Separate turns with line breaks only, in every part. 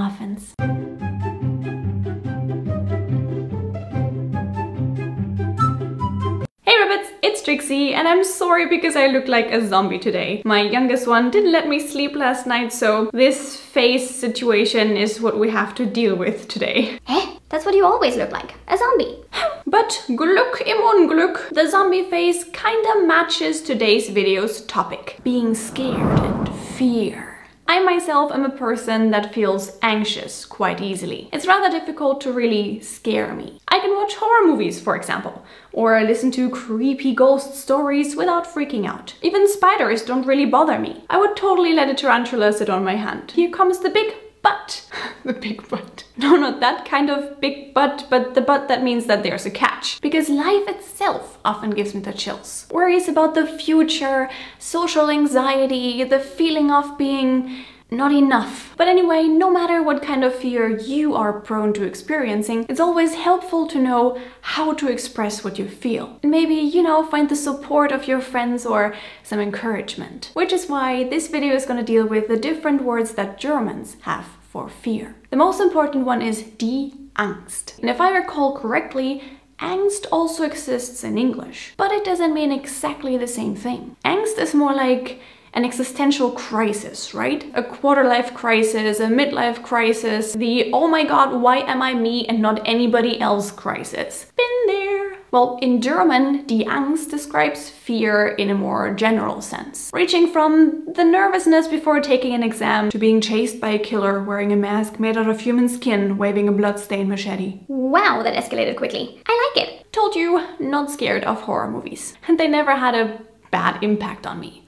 muffins. It's Trixie, and I'm sorry because I look like a zombie today. My youngest one didn't let me sleep last night, so this face situation is what we have to deal with today.
Eh? That's what you always look like, a zombie.
But Glück im Unglück, the zombie face kinda matches today's video's topic, being scared and fear. I myself am a person that feels anxious quite easily. It's rather difficult to really scare me. I can watch horror movies, for example, or listen to creepy ghost stories without freaking out. Even spiders don't really bother me. I would totally let a tarantula sit on my hand. Here comes the big butt. The big butt. No, not that kind of big butt, but the butt that means that there's a catch. Because life itself often gives me the chills. Worries about the future, social anxiety, the feeling of being not enough. But anyway, no matter what kind of fear you are prone to experiencing, it's always helpful to know how to express what you feel. And maybe, you know, find the support of your friends or some encouragement. Which is why this video is going to deal with the different words that Germans have for fear. The most important one is die Angst. And if I recall correctly, angst also exists in English, but it doesn't mean exactly the same thing. Angst is more like an existential crisis, right? A quarter-life crisis, a midlife crisis, the oh my god, why am I me and not anybody else crisis. Been there. Well, in German, die Angst describes fear in a more general sense, reaching from the nervousness before taking an exam to being chased by a killer wearing a mask made out of human skin, waving a bloodstained machete.
Wow, that escalated quickly. I like it.
Told you, not scared of horror movies. And they never had a bad impact on me.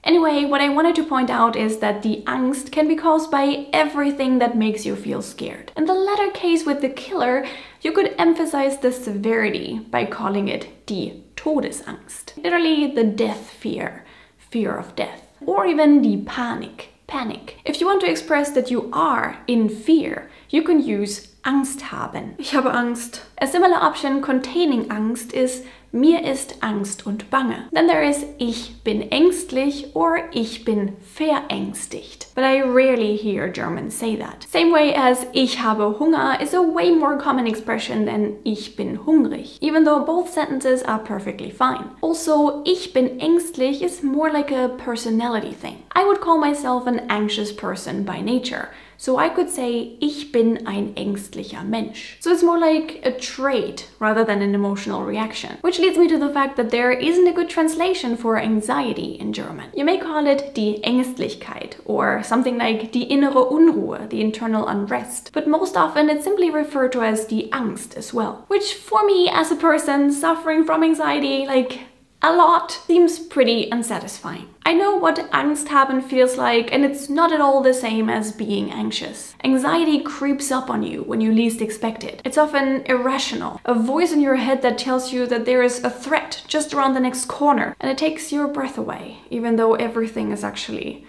Anyway, what I wanted to point out is that the angst can be caused by everything that makes you feel scared. In the latter case with the killer, you could emphasize the severity by calling it die Todesangst. Literally the death fear, fear of death. Or even die Panik, panic. If you want to express that you are in fear, you can use Angst haben. Ich habe Angst. A similar option containing Angst is mir ist Angst und Bange. Then there is ich bin ängstlich or ich bin verängstigt. But I rarely hear Germans say that. Same way as ich habe Hunger is a way more common expression than ich bin hungrig, even though both sentences are perfectly fine. Also, ich bin ängstlich is more like a personality thing. I would call myself an anxious person by nature. So I could say, ich bin ein ängstlicher Mensch. So it's more like a trait rather than an emotional reaction. Which leads me to the fact that there isn't a good translation for anxiety in German. You may call it die Ängstlichkeit or something like die innere Unruhe, the internal unrest. But most often it's simply referred to as die Angst as well. Which for me as a person suffering from anxiety, like a lot, seems pretty unsatisfying. I know what Angst haben feels like, and it's not at all the same as being anxious. Anxiety creeps up on you when you least expect it. It's often irrational, a voice in your head that tells you that there is a threat just around the next corner, and it takes your breath away, even though everything is actually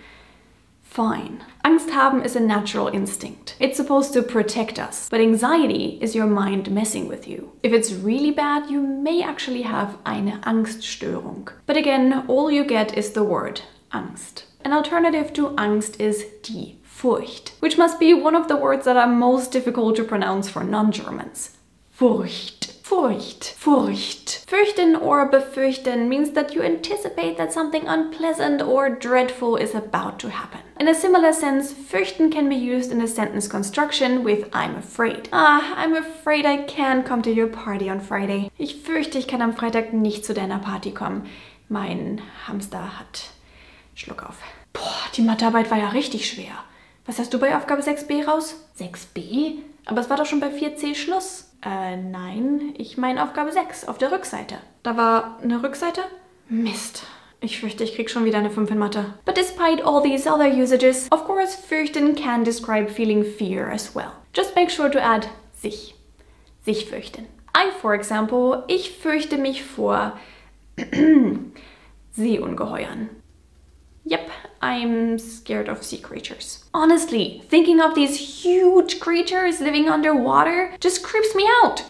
fine. Angst haben is a natural instinct. It's supposed to protect us, but anxiety is your mind messing with you. If it's really bad, you may actually have eine Angststörung. But again, all you get is the word Angst. An alternative to Angst is die Furcht, which must be one of the words that are most difficult to pronounce for non-Germans. Furcht. Furcht. Furcht. Fürchten or befürchten means that you anticipate that something unpleasant or dreadful is about to happen. In a similar sense, fürchten can be used in a sentence construction with I'm afraid. I'm afraid I can't come to your party on Friday. Ich fürchte, ich kann am Freitag nicht zu deiner Party kommen. Mein Hamster hat Schluck auf. Boah, die Mathearbeit war ja richtig schwer. Was hast du bei Aufgabe 6b raus? 6b? Aber es war doch schon bei 4c Schluss. Nein, ich meine Aufgabe 6 auf der Rückseite. Da war eine Rückseite? Mist. Ich fürchte, ich krieg schon wieder eine 5 in Mathe. But despite all these other usages, of course, fürchten can describe feeling fear as well. Just make sure to add sich. Sich fürchten. I, for example, ich fürchte mich vor Seeungeheuern. Yep, I'm scared of sea creatures. Honestly, thinking of these huge creatures living underwater just creeps me out.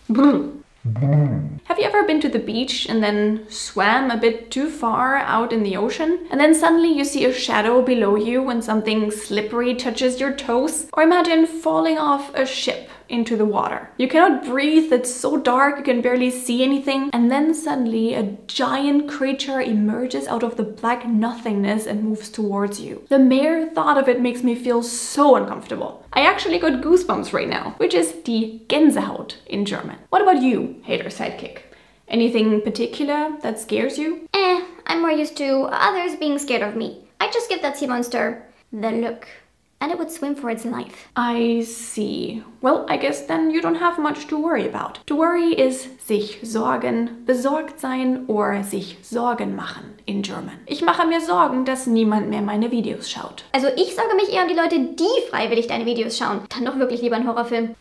Have Have you ever been to the beach and then swam a bit too far out in the ocean? And then suddenly you see a shadow below you when something slippery touches your toes? Or imagine falling off a ship into the water. You cannot breathe, it's so dark, you can barely see anything, and then suddenly a giant creature emerges out of the black nothingness and moves towards you. The mere thought of it makes me feel so uncomfortable. I actually got goosebumps right now, which is die Gänsehaut in German. What about you, hater sidekick? Anything particular that scares you?
I'm more used to others being scared of me. I just give that sea monster the look, and it would swim for its life.
I see. Well, I guess then you don't have much to worry about. To worry is sich sorgen, besorgt sein or sich Sorgen machen in German. Ich mache mir Sorgen, dass niemand mehr meine Videos schaut.
Also ich sorge mich eher um die Leute, die freiwillig deine Videos schauen. Dann doch wirklich lieber einen Horrorfilm.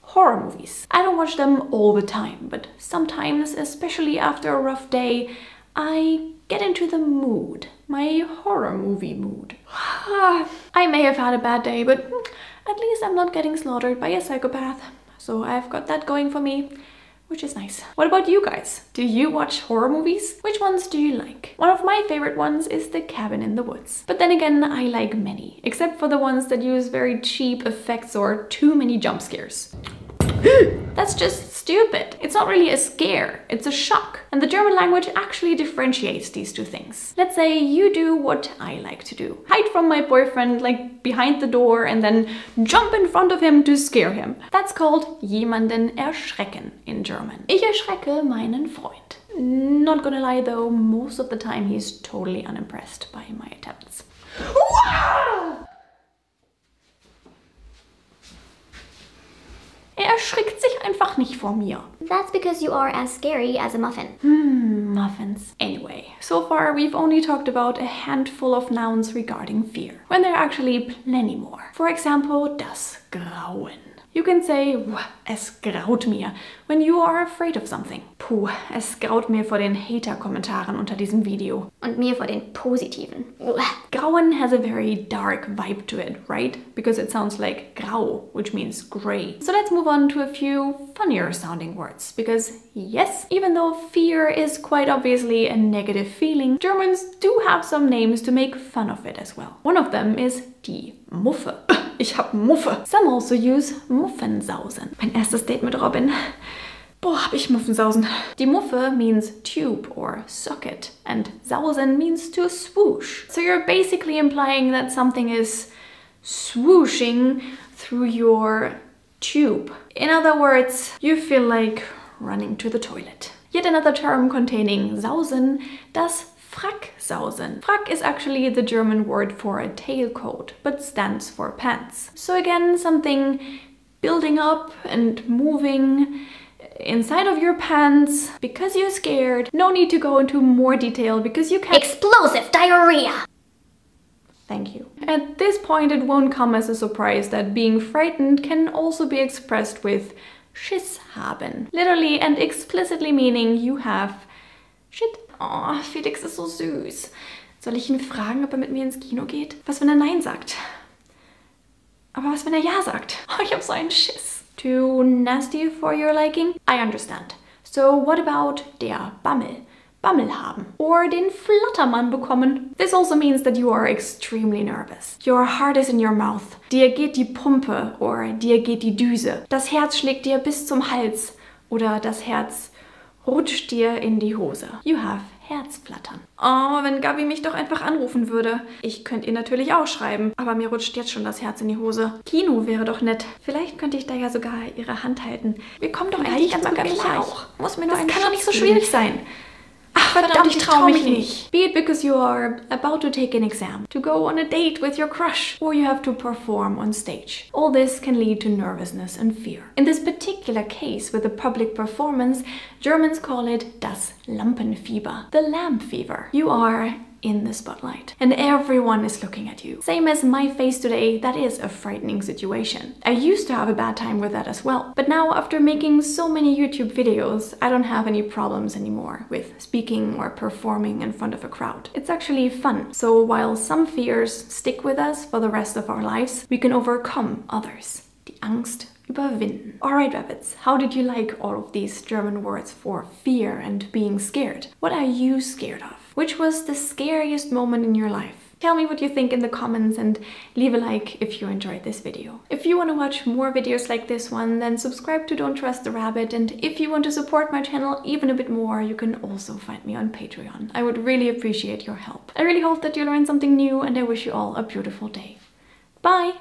Horror movies. I don't watch them all the time, but sometimes, especially after a rough day, I get into the mood. My horror movie mood. I may have had a bad day, but at least I'm not getting slaughtered by a psychopath. So I've got that going for me, which is nice. What about you guys? Do you watch horror movies? Which ones do you like? One of my favorite ones is The Cabin in the Woods. But then again, I like many, except for the ones that use very cheap effects or too many jump scares. That's just stupid. It's not really a scare, it's a shock. And the German language actually differentiates these two things. Let's say you do what I like to do. Hide from my boyfriend, like behind the door, and then jump in front of him to scare him. That's called jemanden erschrecken in German. Ich erschrecke meinen Freund. Not gonna lie though, most of the time he's totally unimpressed by my attempts. Er erschrickt sich einfach nicht vor mir.
That's because you are as scary as a muffin.
Muffins. Anyway, so far we've only talked about a handful of nouns regarding fear, when there are actually plenty more. For example, das Grauen. You can say, es graut mir, when you are afraid of something. Puh, es graut mir vor den Hater-Kommentaren unter diesem Video.
Und mir vor den positiven.
Grauen has a very dark vibe to it, right? Because it sounds like grau, which means gray. So let's move on to a few funnier sounding words. Because yes, even though fear is quite obviously a negative feeling, Germans do have some names to make fun of it as well. One of them is die Muffe. Ich hab Muffe. Some also use Muffensausen. Mein erstes Date mit Robin. Boah, hab ich Muffensausen. Die Muffe means tube or socket, and Sausen means to swoosh. So you're basically implying that something is swooshing through your tube. In other words, you feel like running to the toilet. Yet another term containing Sausen, das Fracksausen. Frack is actually the German word for a tailcoat, but stands for pants. So again, something building up and moving inside of your pants because you're scared. No need to go into more detail because you can—
Explosive diarrhea!
Thank you. At this point, it won't come as a surprise that being frightened can also be expressed with Schiss haben. Literally and explicitly meaning you have shit. Oh, Felix ist so süß. Soll ich ihn fragen, ob er mit mir ins Kino geht? Was, wenn er Nein sagt? Aber was, wenn er Ja sagt? Oh, ich hab so einen Schiss. Too nasty for your liking? I understand. So what about der Bammel? Bammel haben. Or den Flattermann bekommen. This also means that you are extremely nervous. Your heart is in your mouth. Dir geht die Pumpe or dir geht die Düse. Das Herz schlägt dir bis zum Hals oder das Herz rutscht dir in die Hose. You have Herzflattern. Oh, wenn Gabi mich doch einfach anrufen würde. Ich könnte ihr natürlich auch schreiben, aber mir rutscht jetzt schon das Herz in die Hose. Kino wäre doch nett. Vielleicht könnte ich da ja sogar ihre Hand halten. Wir kommen doch eigentlich ganz gut gleich. Muss mir nur das kann doch nicht so schwierig sein. Ach, verdammt, ich trau mich nicht. Be it because you are about to take an exam, to go on a date with your crush, or you have to perform on stage. All this can lead to nervousness and fear. In this particular case with a public performance, Germans call it das Lampenfieber, the lamp fever. You are in the spotlight and everyone is looking at you. Same as my face today, that is a frightening situation. I used to have a bad time with that as well, but now after making so many YouTube videos, I don't have any problems anymore with speaking or performing in front of a crowd. It's actually fun. So while some fears stick with us for the rest of our lives, we can overcome others. Die Angst überwinden. Alright, rabbits, how did you like all of these German words for fear and being scared? What are you scared of? Which was the scariest moment in your life? Tell me what you think in the comments and leave a like if you enjoyed this video. If you want to watch more videos like this one, then subscribe to Don't Trust the Rabbit, and if you want to support my channel even a bit more, you can also find me on Patreon. I would really appreciate your help. I really hope that you learned something new, and I wish you all a beautiful day. Bye!